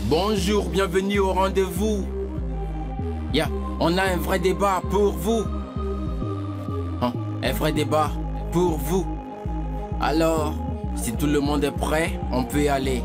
Bonjour, bienvenue au rendez-vous. On a un vrai débat pour vous. Un vrai débat pour vous. Alors, si tout le monde est prêt, on peut y aller.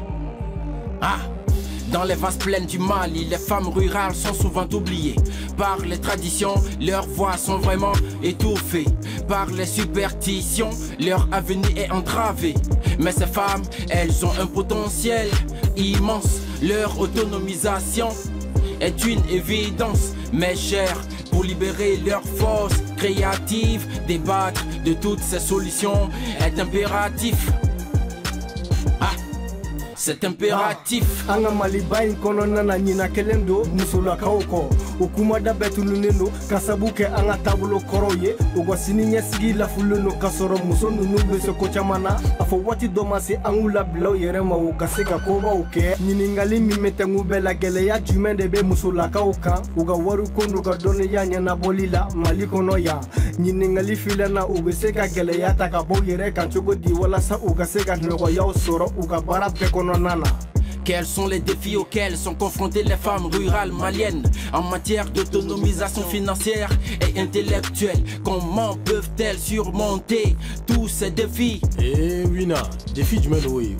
Dans les vastes plaines du Mali, les femmes rurales sont souvent oubliées. Par les traditions, leurs voix sont vraiment étouffées. Par les superstitions, leur avenir est entravé. Mais ces femmes, elles ont un potentiel immense. Leur autonomisation est une évidence. Mes chers, pour libérer leurs forces créatives, débattre de toutes ces solutions est impératif. C'est impératif. Anga malibain kono nana nyina kelendo musula kauko ukuma da betuluneno kasabuke anga tabulo koroye ugwasini nyesigi la fuluno kasoro musonu nube se kochamana afo wati domasi angula blo yerema ukaseka koba uke nyiningali mimetengu bela gele ya jumende be musula kauka uga waru kondo ga done ya nyana bolila malikono ya nyiningali filana ubeseka gele ya takabo yere kanchogo di wala sa ugaseka nego ya osoro uga bara pekono. Quels sont les défis auxquels sont confrontées les femmes rurales maliennes en matière d'autonomisation financière et intellectuelle? Comment peuvent-elles surmonter tous ces défis? Défi du Menoé,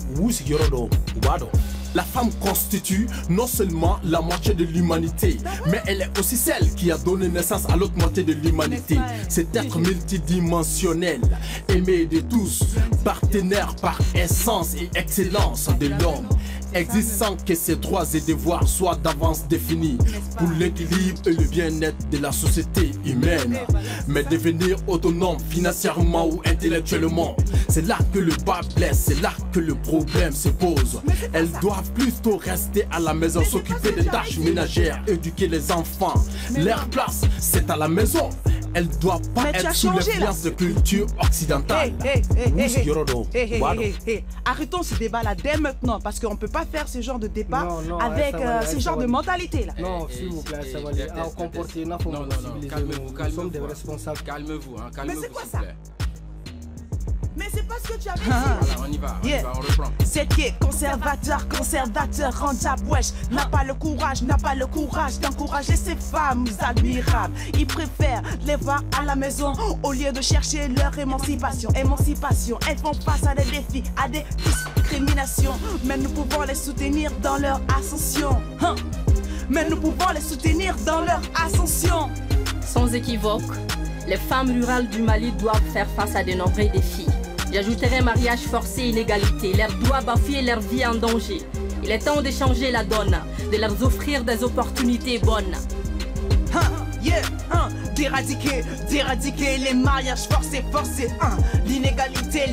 la femme constitue non seulement la moitié de l'humanité, mais elle est aussi celle qui a donné naissance à l'autre moitié de l'humanité. Cet être multidimensionnel, aimé de tous, partenaire par essence et excellence de l'homme, existe sans que ses droits et devoirs soient d'avance définis pour l'équilibre et le bien-être de la société humaine. Mais devenir autonome financièrement ou intellectuellement, c'est là que le bas blesse, c'est là que le problème se pose. Elles doivent plutôt rester à la maison, s'occuper des tâches ménagères, éduquer les enfants. Leur place, c'est à la maison. Elle ne doit pas être sous l'influence de culture occidentale. Arrêtons ce débat-là dès maintenant, parce qu'on ne peut pas faire ce genre de débat avec ce genre de mentalité là. Non, s'il vous plaît, ça va aller. Comportez-nous, calmez-vous, nous sommes des responsables. Calmez-vous, Mais c'est quoi ça? Mais c'est pas ce que tu avais dit. Voilà, on y va, on reprend. C'est qui est conservateur, rentable, wesh. N'a pas le courage d'encourager ces femmes admirables. Ils préfèrent les voir à la maison au lieu de chercher leur émancipation. Elles font face à des défis, à des discriminations. Mais nous pouvons les soutenir dans leur ascension. Sans équivoque, les femmes rurales du Mali doivent faire face à de nombreux défis. J'ajouterai mariage forcé et inégalité. Leurs droits bafoués, leur vie en danger. Il est temps de changer la donne, de leur offrir des opportunités bonnes. D'éradiquer les mariages forcés. L'inégalité,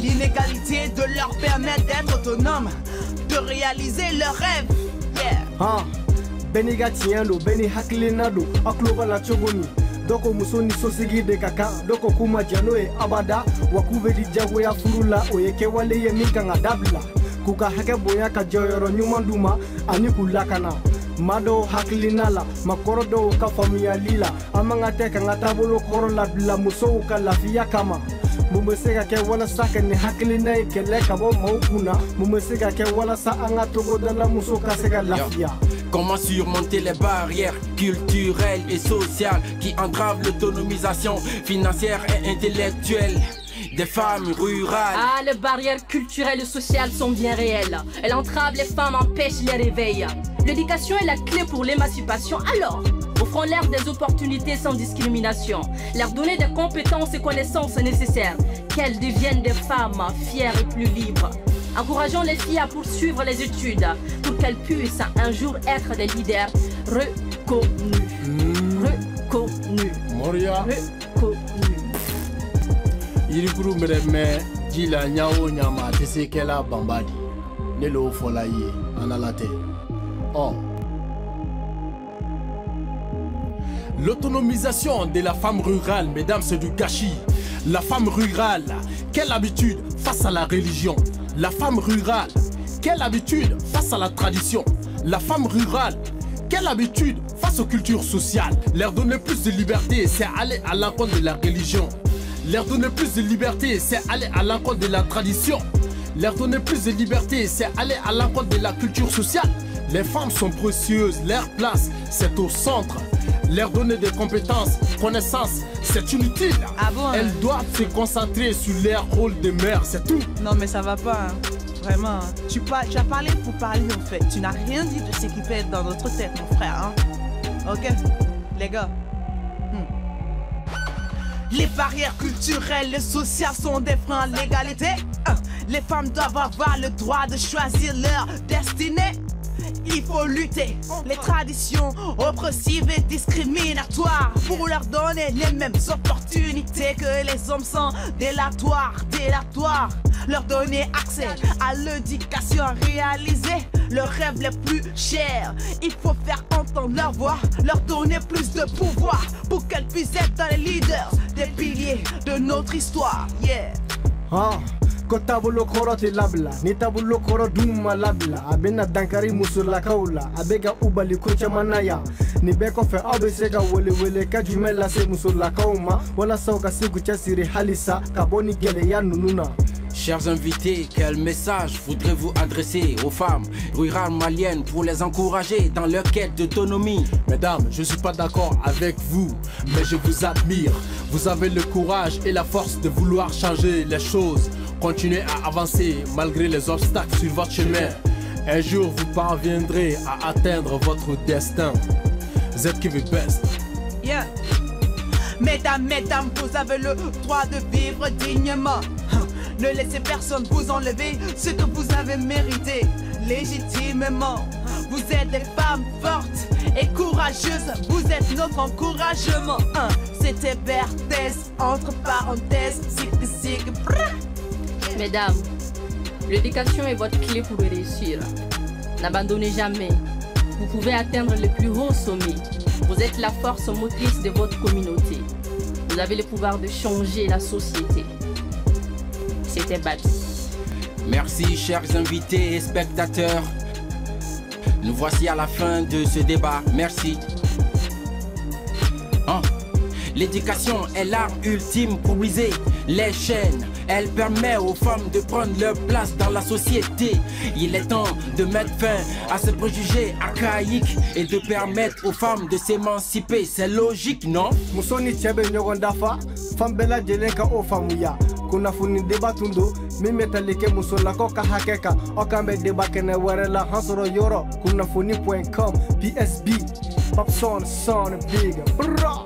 de leur permettre d'être autonomes, de réaliser leurs rêves. Benigatiendo, Beni Haklinado, Aklobala Chogoni. Doko musoni sosigi de kaka, doko kuma jano e abada, wakube di jago ya furula, oyeke wale ye mika nga dabla. Kuka hake boya ka joyoro nyumanduma, anikula kana. Mado haklinala, makorodo ka famia lila, amanga teka nga tabolo korola bila muso uka lafia kama. Mumesega ke wala saka ni haklina e keleka bo maukuna, mumesega ke wala sa anga togo dala muso ka sega lafia. Comment surmonter les barrières culturelles et sociales qui entravent l'autonomisation financière et intellectuelle des femmes rurales? Les barrières culturelles et sociales sont bien réelles. Elles entravent les femmes, empêchent les réveils. L'éducation est la clé pour l'émancipation. Alors, offrons-leur des opportunités sans discrimination. Leur donner des compétences et connaissances nécessaires. Qu'elles deviennent des femmes fières et plus libres. Encourageons les filles à poursuivre les études pour qu'elles puissent un jour être des leaders reconnus. Moria. Reconnus. Yirikuru mereme jila nyao nyama tesekela bambadi. Nelo folaye analate. L'autonomisation de la femme rurale, mesdames, c'est du gâchis. La femme rurale, quelle habitude face à la religion. La femme rurale, quelle habitude face à la tradition. La femme rurale, quelle habitude face aux cultures sociales. Leur donner plus de liberté, c'est aller à l'encontre de la religion. Leur donner plus de liberté, c'est aller à l'encontre de la tradition. Leur donner plus de liberté, c'est aller à l'encontre de la culture sociale. Les femmes sont précieuses, leur place, c'est au centre. Leur donner des compétences, connaissances, c'est inutile. Ah bon, Elles doivent se concentrer sur leur rôle de mère, c'est tout. Non mais ça va pas, hein. Vraiment. Tu as parlé pour parler en fait. Tu n'as rien dit de ce qui peut être dans notre tête, mon frère. Hein? Ok, les gars. Les barrières culturelles et sociales sont des freins à l'égalité. Les femmes doivent avoir le droit de choisir leur destinée. Il faut lutter les traditions oppressives et discriminatoires pour leur donner les mêmes opportunités que les hommes sont délatoires. Leur donner accès à l'éducation, réaliser leurs rêves les plus chers. Il faut faire entendre leur voix, leur donner plus de pouvoir pour qu'elles puissent être dans les leaders, des piliers de notre histoire. Yeah. Kotabulo koro te labla, ni tabulo koro duma labla. Abena dankari musula kaula, abega ubali kucha manaya. Ni beko fe abesega wele ka jumela se musula kauma. Wala sauka siku chasiri halisa, kaboni gele ya nununa. Chers invités, quel message voudrez-vous adresser aux femmes rurales maliennes pour les encourager dans leur quête d'autonomie? Mesdames, je ne suis pas d'accord avec vous, mais je vous admire. Vous avez le courage et la force de vouloir changer les choses. Continuez à avancer malgré les obstacles sur votre chemin. Un jour, vous parviendrez à atteindre votre destin. ZKV Best. Yeah. Mesdames, vous avez le droit de vivre dignement. Ne laissez personne vous enlever ce que vous avez mérité légitimement. Vous êtes des femmes fortes et courageuses. Vous êtes notre encouragement. C'était Berthès, entre parenthèses, zig. Mesdames, l'éducation est votre clé pour réussir. N'abandonnez jamais. Vous pouvez atteindre le plus haut sommet. Vous êtes la force motrice de votre communauté. Vous avez le pouvoir de changer la société. C'était Babs. Merci chers invités et spectateurs. Nous voici à la fin de ce débat. Merci. L'éducation est l'arme ultime pour briser les chaînes. Elle permet aux femmes de prendre leur place dans la société. Il est temps de mettre fin à ces préjugés archaïques et de permettre aux femmes de s'émanciper. C'est logique, non? Musoni chebe nyogondafa, fambela jelenka o famuya. Kuna funi debatundo, mimetalike musola koka hakeka. Okambe debakene warela hansoro yoro. Kuna funi.com, PSB, Popson, son big. Bra!